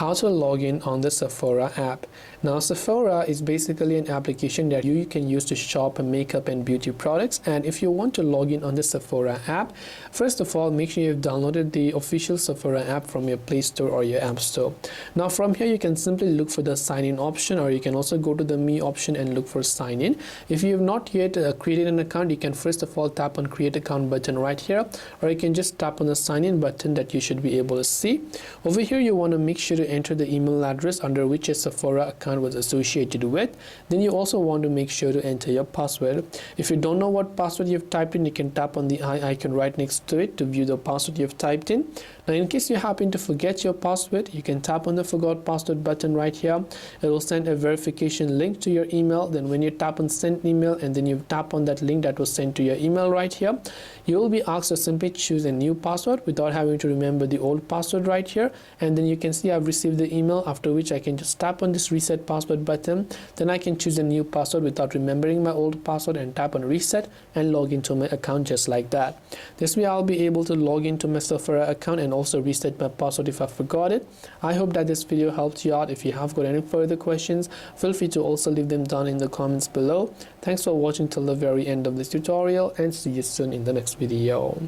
how to log in on the Sephora app. Now Sephora is basically an application that you can use to shop makeup and beauty products, and if you want to log in on the Sephora app, first of all make sure you've downloaded the official Sephora app from your Play Store or your App Store. Now from here you can simply look for the sign in option, or you can also go to the me option and look for sign in. If you have not yet created an account, you can first of all tap on create account button right here, or you can just tap on the sign in button that you should be able to see. Over here you want to make sure to enter the email address under which a Sephora account was associated with. Then you also want to make sure to enter your password. If you don't know what password you've typed in, you can tap on the eye icon right next to it to view the password you've typed in. Now in case you happen to forget your password, you can tap on the forgot password button right here. It will send a verification link to your email. Then when you tap on send email and then you tap on that link that was sent to your email right here, you will be asked to simply choose a new password without having to remember the old password right here. And then you can see I've received the email, after which I can just tap on this reset password button. Then I can choose a new password without remembering my old password and tap on reset and log into my account just like that. This way I'll be able to log into my Sephora account and also reset my password if I forgot it. I hope that this video helped you out. If you have got any further questions, feel free to also leave them down in the comments below. Thanks for watching till the very end of this tutorial, and see you soon in the next video.